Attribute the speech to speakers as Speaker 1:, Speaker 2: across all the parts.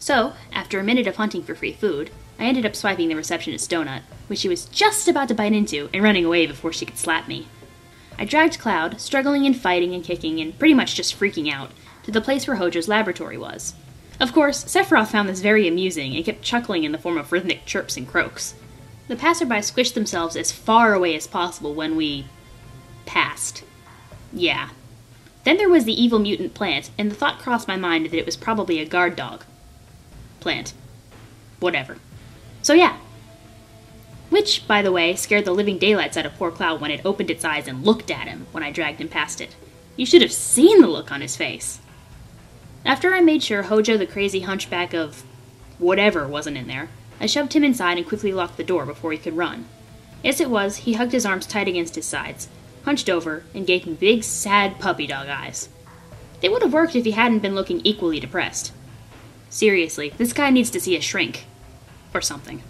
Speaker 1: So, after a minute of hunting for free food, I ended up swiping the receptionist's donut, which she was just about to bite into and running away before she could slap me. I dragged Cloud, struggling and fighting and kicking and pretty much just freaking out, to the place where Hojo's laboratory was. Of course, Sephiroth found this very amusing and kept chuckling in the form of rhythmic chirps and croaks. The passerby squished themselves as far away as possible when we... passed. Yeah. Then there was the evil mutant plant, and the thought crossed my mind that it was probably a guard dog. Plant. Whatever. So yeah. Which, by the way, scared the living daylights out of poor Cloud when it opened its eyes and looked at him when I dragged him past it. You should have seen the look on his face. After I made sure Hojo the crazy hunchback of whatever wasn't in there, I shoved him inside and quickly locked the door before he could run. As it was, he hugged his arms tight against his sides, hunched over, and gave me big, sad puppy dog eyes. They would have worked if he hadn't been looking equally depressed. Seriously, this guy needs to see a shrink. Or something.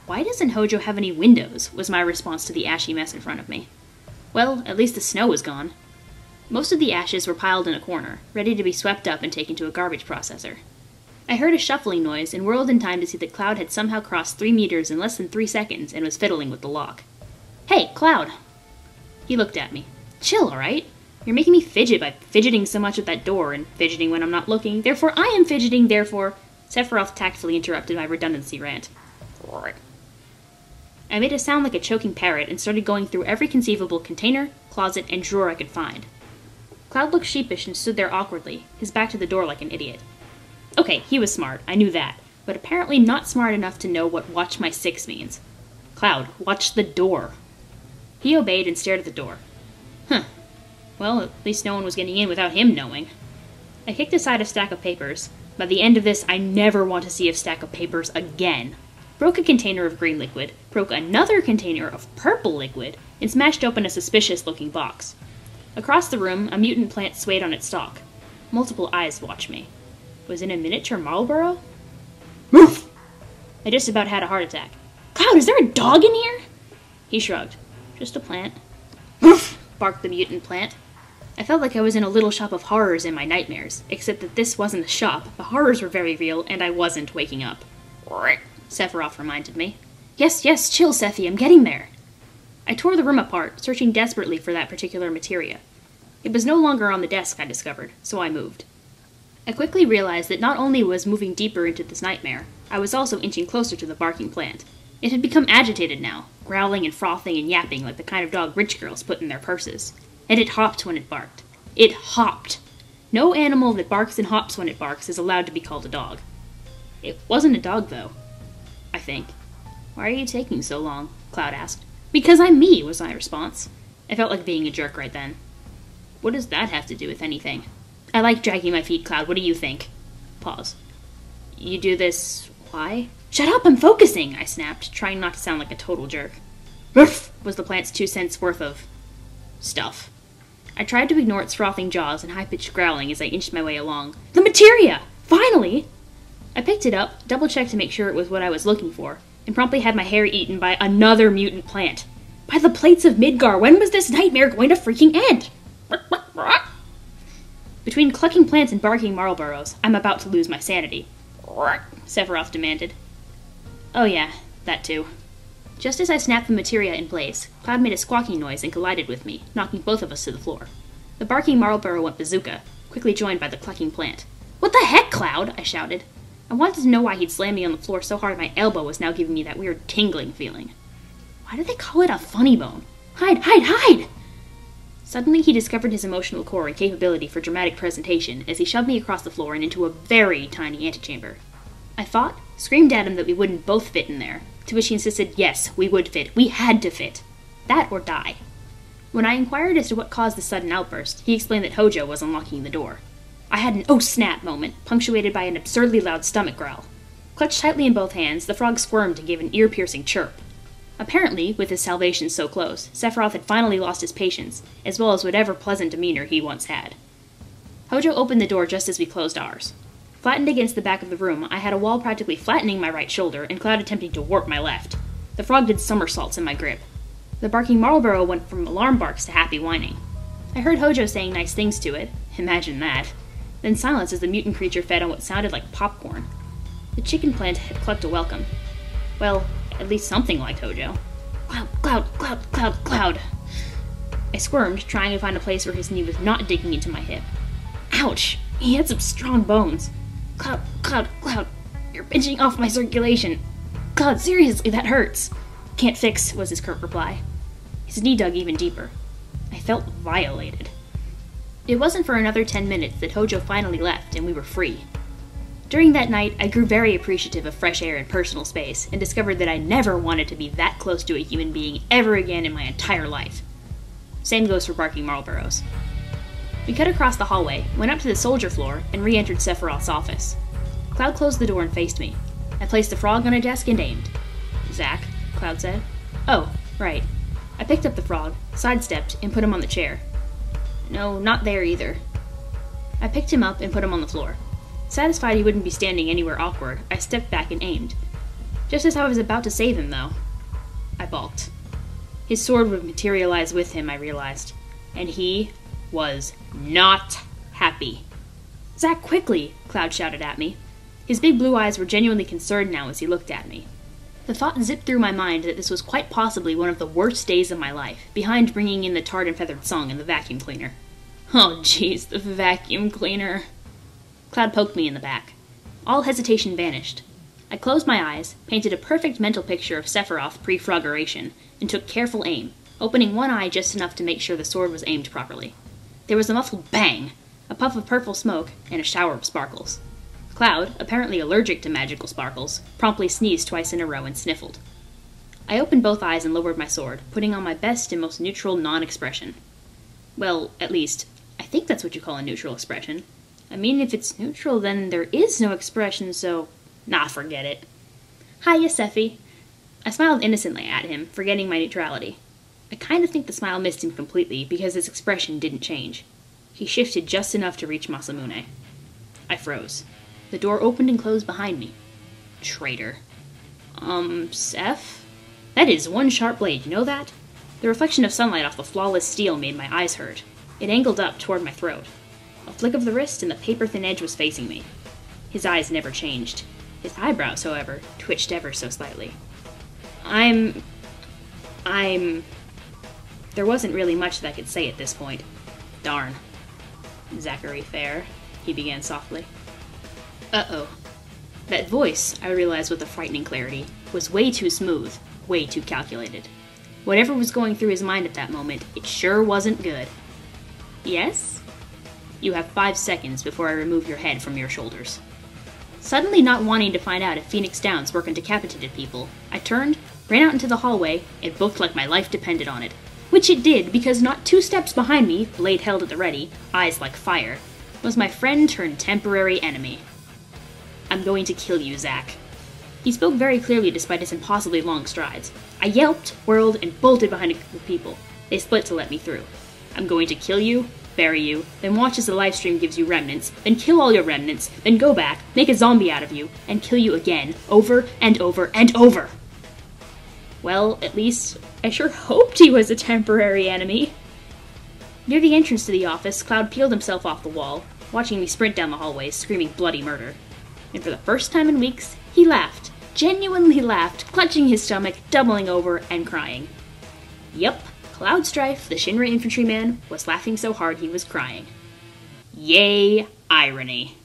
Speaker 1: Why doesn't Hojo have any windows? Was my response to the ashy mess in front of me. Well, at least the snow was gone. Most of the ashes were piled in a corner, ready to be swept up and taken to a garbage processor. I heard a shuffling noise and whirled in time to see that Cloud had somehow crossed 3 meters in less than 3 seconds and was fiddling with the lock. Hey, Cloud! He looked at me. Chill, alright? You're making me fidget by fidgeting so much with that door and fidgeting when I'm not looking, therefore I am fidgeting, therefore... Sephiroth tactfully interrupted my redundancy rant. I made a sound like a choking parrot and started going through every conceivable container, closet, and drawer I could find. Cloud looked sheepish and stood there awkwardly, his back to the door like an idiot. Okay, he was smart, I knew that, but apparently not smart enough to know what watch my 6 means. Cloud, watch the door. He obeyed and stared at the door. Huh. Well, at least no one was getting in without him knowing. I kicked aside a stack of papers. By the end of this, I never want to see a stack of papers again. Broke a container of green liquid, broke another container of purple liquid, and smashed open a suspicious-looking box. Across the room, a mutant plant swayed on its stalk. Multiple eyes watched me. Was it a miniature Marlboro? Moof! I just about had a heart attack. Cloud, is there a dog in here? He shrugged. Just a plant. Moof! Barked the mutant plant. I felt like I was in a little shop of horrors in my nightmares, except that this wasn't a shop, the horrors were very real, and I wasn't waking up. Sephiroth reminded me. Yes, chill, Sephi, I'm getting there. I tore the room apart, searching desperately for that particular materia. It was no longer on the desk, I discovered, so I moved. I quickly realized that not only was moving deeper into this nightmare, I was also inching closer to the barking plant. It had become agitated now, growling and frothing and yapping like the kind of dog rich girls put in their purses. And it hopped when it barked. It hopped! No animal that barks and hops when it barks is allowed to be called a dog. It wasn't a dog, though. I think. Why are you taking so long? Cloud asked. Because I'm me, was my response. I felt like being a jerk right then. What does that have to do with anything? I like dragging my feet, Cloud. What do you think? Pause. You do this... why? Shut up, I'm focusing, I snapped, trying not to sound like a total jerk. Ruff! Was the plant's 2 cents worth of... stuff. I tried to ignore its frothing jaws and high-pitched growling as I inched my way along. The materia! Finally! I picked it up, double-checked to make sure it was what I was looking for, and promptly had my hair eaten by another mutant plant. By the plates of Midgar, when was this nightmare going to freaking end? Between clucking plants and barking Marlboros, I'm about to lose my sanity. Sephiroth demanded. Oh yeah, that too. Just as I snapped the materia in place, Cloud made a squawking noise and collided with me, knocking both of us to the floor. The barking Marlboro went bazooka, quickly joined by the clucking plant. What the heck, Cloud? I shouted. I wanted to know why he'd slammed me on the floor so hard my elbow was now giving me that weird tingling feeling. Why do they call it a funny bone? Hide, hide, hide! Suddenly he discovered his emotional core and capability for dramatic presentation as he shoved me across the floor and into a very tiny antechamber. I fought, screamed at him that we wouldn't both fit in there, to which he insisted yes, we would fit, we had to fit. That or die. When I inquired as to what caused the sudden outburst, he explained that Hojo was unlocking the door. I had an oh snap moment, punctuated by an absurdly loud stomach growl. Clutched tightly in both hands, the frog squirmed and gave an ear-piercing chirp. Apparently, with his salvation so close, Sephiroth had finally lost his patience, as well as whatever pleasant demeanor he once had. Hojo opened the door just as we closed ours. Flattened against the back of the room, I had a wall practically flattening my right shoulder and Cloud attempting to warp my left. The frog did somersaults in my grip. The barking Marlboro went from alarm barks to happy whining. I heard Hojo saying nice things to it. Imagine that. then silence as the mutant creature fed on what sounded like popcorn. The chicken plant had clucked a welcome. Well, at least something like Hojo. Cloud, Cloud, Cloud, Cloud, Cloud. I squirmed, trying to find a place where his knee was not digging into my hip. Ouch! He had some strong bones. Cloud, Cloud, Cloud, you're pinching off my circulation. Cloud, seriously, that hurts. Can't fix, was his curt reply. His knee dug even deeper. I felt violated. It wasn't for another 10 minutes that Hojo finally left and we were free. During that night, I grew very appreciative of fresh air and personal space and discovered that I never wanted to be that close to a human being ever again in my entire life. Same goes for barking Marlboros. We cut across the hallway, went up to the soldier floor, and re-entered Sephiroth's office. Cloud closed the door and faced me. I placed the frog on a desk and aimed. "Zack," Cloud said. "Oh, right." I picked up the frog, sidestepped, and put him on the chair. "No, not there either." I picked him up and put him on the floor. Satisfied he wouldn't be standing anywhere awkward, I stepped back and aimed. Just as I was about to save him, though, I balked. His sword would materialize with him, I realized, and he was not happy. "Zack, quickly!" Cloud shouted at me. His big blue eyes were genuinely concerned now as he looked at me. The thought zipped through my mind that this was quite possibly one of the worst days of my life, behind bringing in the tarred and feathered song and the vacuum cleaner. Oh jeez, the vacuum cleaner. Cloud poked me in the back. All hesitation vanished. I closed my eyes, painted a perfect mental picture of Sephiroth pre-froggeration, and took careful aim, opening one eye just enough to make sure the sword was aimed properly. There was a muffled bang, a puff of purple smoke, and a shower of sparkles. Cloud, apparently allergic to magical sparkles, promptly sneezed twice in a row and sniffled. I opened both eyes and lowered my sword, putting on my best and most neutral non-expression. Well, at least, I think that's what you call a neutral expression. I mean, if it's neutral, then there is no expression, so... Nah, forget it. "Hiya, Sephi." I smiled innocently at him, forgetting my neutrality. I kind of think the smile missed him completely, because his expression didn't change. He shifted just enough to reach Masamune. I froze. The door opened and closed behind me. Traitor. Seph? That is one sharp blade, you know that? The reflection of sunlight off the flawless steel made my eyes hurt. It angled up toward my throat. A flick of the wrist and the paper-thin edge was facing me. His eyes never changed. His eyebrows, however, twitched ever so slightly. I'm... There wasn't really much that I could say at this point. Darn. "Zachary Fair," he began softly. Uh-oh. That voice, I realized with a frightening clarity, was way too smooth, way too calculated. Whatever was going through his mind at that moment, it sure wasn't good. "Yes?" "You have 5 seconds before I remove your head from your shoulders." Suddenly not wanting to find out if Phoenix Downs work on decapitated people, I turned, ran out into the hallway, and booked like my life depended on it. Which it did, because not 2 steps behind me, blade held at the ready, eyes like fire, was my friend turned temporary enemy. "I'm going to kill you, Zack." He spoke very clearly despite his impossibly long strides. I yelped, whirled, and bolted behind a group of people. They split to let me through. "I'm going to kill you, bury you, then watch as the livestream gives you remnants, then kill all your remnants, then go back, make a zombie out of you, and kill you again, over and over and over." Well, at least, I sure hoped he was a temporary enemy. Near the entrance to the office, Cloud peeled himself off the wall, watching me sprint down the hallway, screaming bloody murder. And for the first time in weeks, he laughed, genuinely laughed, clutching his stomach, doubling over, and crying. Yep, Cloud Strife, the Shinra infantryman, was laughing so hard he was crying. Yay, irony.